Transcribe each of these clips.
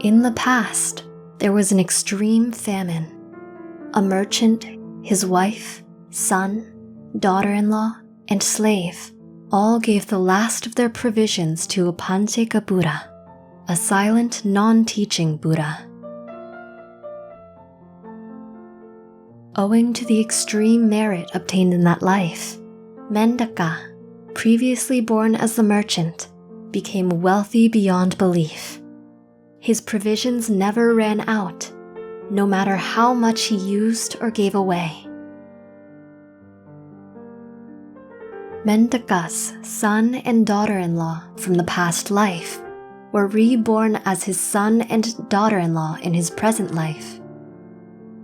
In the past, there was an extreme famine. A merchant, his wife, son, daughter-in-law, and slave all gave the last of their provisions to Upancheka Buddha, a silent, non-teaching Buddha. Owing to the extreme merit obtained in that life, Mendaka, previously born as the merchant, became wealthy beyond belief. His provisions never ran out, no matter how much he used or gave away. Mendaka's son and daughter-in-law from the past life were reborn as his son and daughter-in-law in his present life.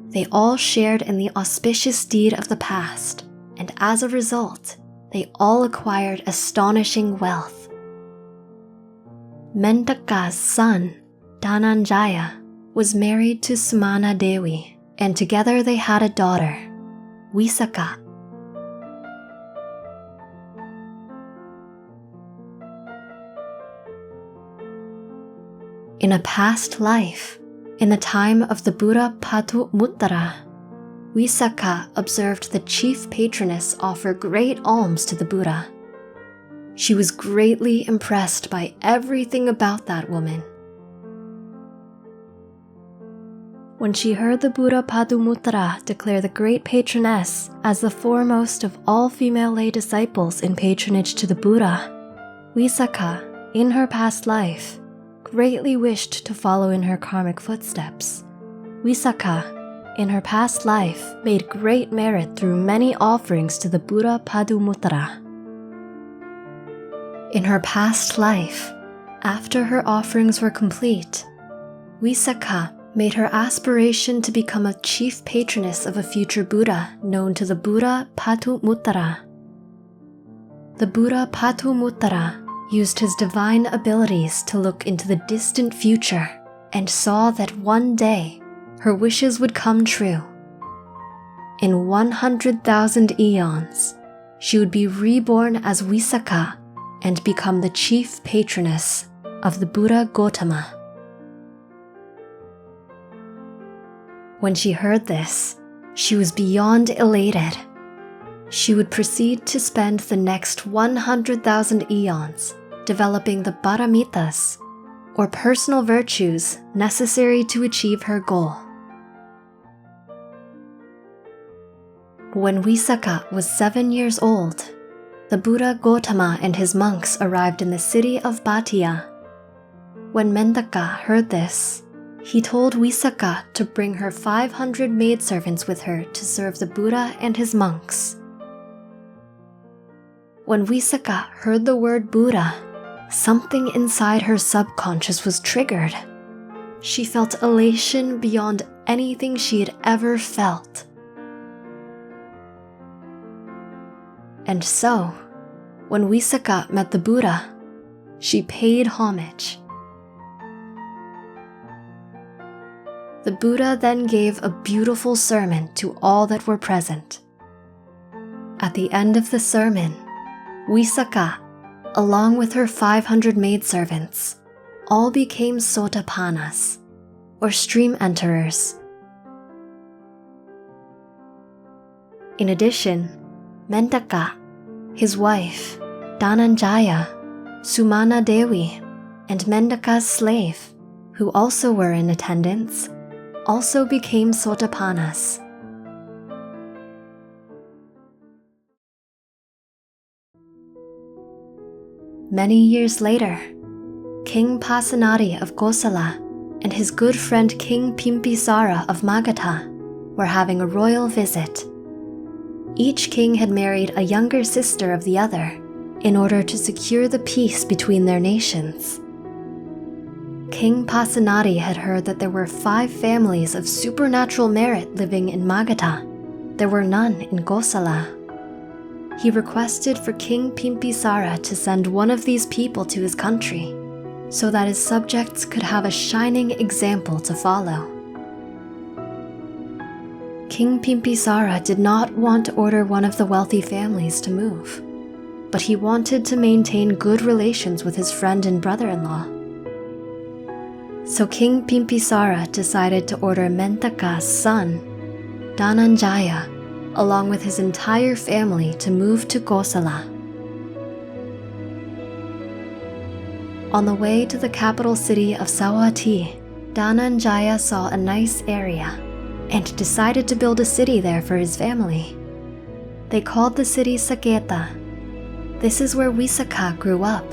They all shared in the auspicious deed of the past, and as a result, they all acquired astonishing wealth. Mendaka's son, Dhananjaya, was married to Sumana Dewi, and together they had a daughter, Visakha. In a past life, in the time of the Buddha Patumuttara, Visakha observed the chief patroness offer great alms to the Buddha. She was greatly impressed by everything about that woman. When she heard the Buddha Patumuttara declare the great patroness as the foremost of all female lay disciples in patronage to the Buddha, Visakha, in her past life, greatly wished to follow in her karmic footsteps. Visakha, in her past life, made great merit through many offerings to the Buddha Patumuttara. In her past life, after her offerings were complete, Visakha made her aspiration to become a chief patroness of a future Buddha known to the Buddha Patumuttara. The Buddha Patumuttara used his divine abilities to look into the distant future and saw that one day her wishes would come true. In 100,000 eons, she would be reborn as Visakha and become the chief patroness of the Buddha Gautama. When she heard this, she was beyond elated. She would proceed to spend the next 100,000 eons developing the Paramitas, or personal virtues necessary to achieve her goal. When Visakha was 7 years old, the Buddha Gautama and his monks arrived in the city of Bhatia. When Mendaka heard this, he told Visakha to bring her 500 maidservants with her to serve the Buddha and his monks. When Visakha heard the word Buddha, something inside her subconscious was triggered. She felt elation beyond anything she had ever felt. And so, when Visakha met the Buddha, she paid homage. The Buddha then gave a beautiful sermon to all that were present. At the end of the sermon, Visakha, along with her 500 maidservants, all became sotapannas, or stream enterers. In addition, Mendaka, his wife, Dhananjaya, Sumana Dewi, and Mendaka's slave, who also were in attendance, also became sotapannas. Many years later, King Pasenadi of Kosala and his good friend King Bimbisara of Magadha were having a royal visit. Each king had married a younger sister of the other in order to secure the peace between their nations. King Pasenadi had heard that there were 5 families of supernatural merit living in Magadha. There were none in Kosala. He requested for King Bimbisara to send one of these people to his country, so that his subjects could have a shining example to follow. King Bimbisara did not want to order one of the wealthy families to move, but he wanted to maintain good relations with his friend and brother-in-law. So King Bimbisara decided to order Mentaka's son, Dhananjaya, along with his entire family to move to Kosala. On the way to the capital city of Savatthi, Dhananjaya saw a nice area and decided to build a city there for his family. They called the city Saketa. This is where Visakha grew up.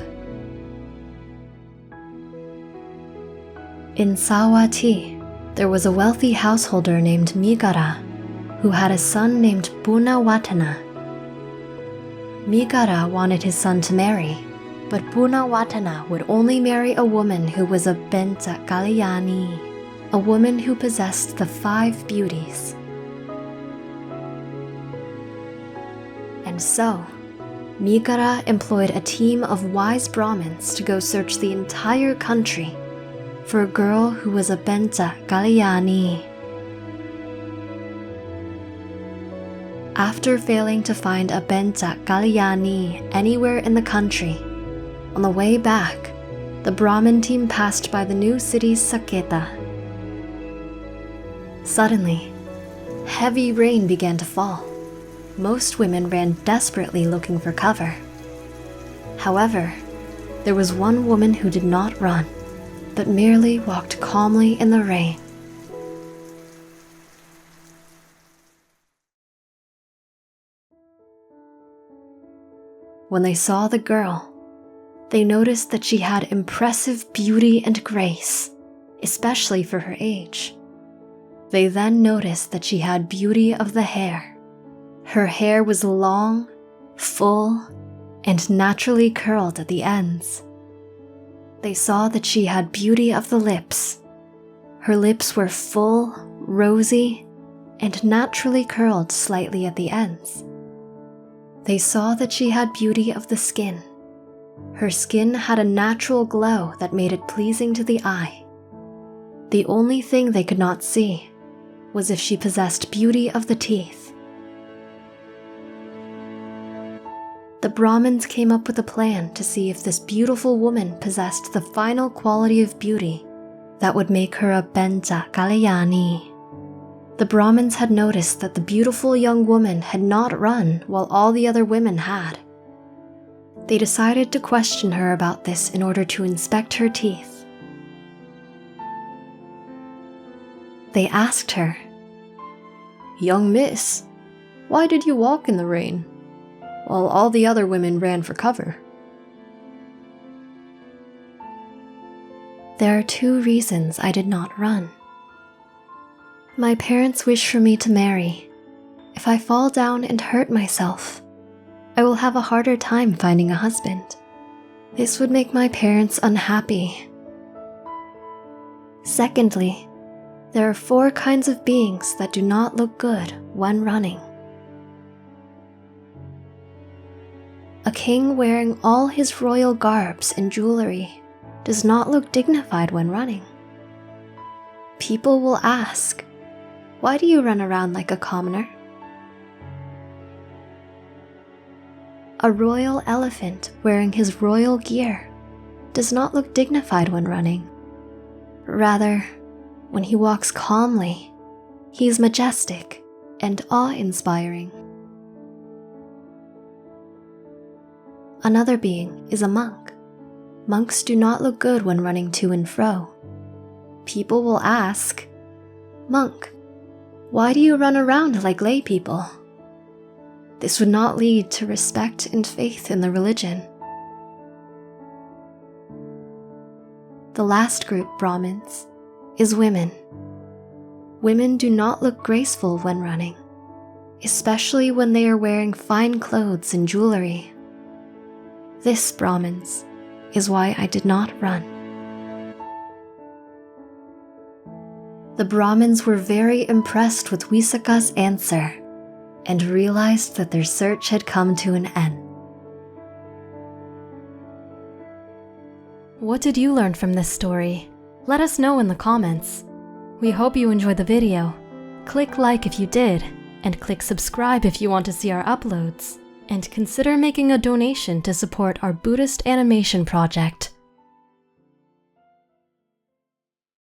In Savatthi, there was a wealthy householder named Migara, who had a son named Bunawatana. Migara wanted his son to marry, but Bunawatana would only marry a woman who was a Benta Kalyani, a woman who possessed the 5 beauties. And so, Migara employed a team of wise Brahmins to go search the entire country for a girl who was a Benta Kalyani. After failing to find a Benta Kalyani anywhere in the country, on the way back, the Brahmin team passed by the new city Saketa. Suddenly, heavy rain began to fall. Most women ran desperately looking for cover. However, there was one woman who did not run, but merely walked calmly in the rain. When they saw the girl, they noticed that she had impressive beauty and grace, especially for her age. They then noticed that she had beauty of the hair. Her hair was long, full, and naturally curled at the ends. They saw that she had beauty of the lips. Her lips were full, rosy, and naturally curled slightly at the ends. They saw that she had beauty of the skin. Her skin had a natural glow that made it pleasing to the eye. The only thing they could not see was if she possessed beauty of the teeth. The Brahmins came up with a plan to see if this beautiful woman possessed the final quality of beauty that would make her a Benta Kalyani. The Brahmins had noticed that the beautiful young woman had not run while all the other women had. They decided to question her about this in order to inspect her teeth. They asked her, "Young miss, why did you walk in the rain while all the other women ran for cover?" "There are 2 reasons I did not run. My parents wish for me to marry. If I fall down and hurt myself, I will have a harder time finding a husband. This would make my parents unhappy. Secondly, there are 4 kinds of beings that do not look good when running. A king wearing all his royal garbs and jewelry does not look dignified when running. People will ask, 'Why do you run around like a commoner?' A royal elephant wearing his royal gear does not look dignified when running. Rather, when he walks calmly, he is majestic and awe-inspiring. Another being is a monk. Monks do not look good when running to and fro. People will ask, 'Monk, why do you run around like lay people?' This would not lead to respect and faith in the religion." The last group, Brahmins, is women. Women do not look graceful when running, especially when they are wearing fine clothes and jewelry. This, Brahmins, is why I did not run. The Brahmins were very impressed with Visakha's answer and realized that their search had come to an end. What did you learn from this story? Let us know in the comments. We hope you enjoyed the video. Click like if you did, and click subscribe if you want to see our uploads. And consider making a donation to support our Buddhist animation project.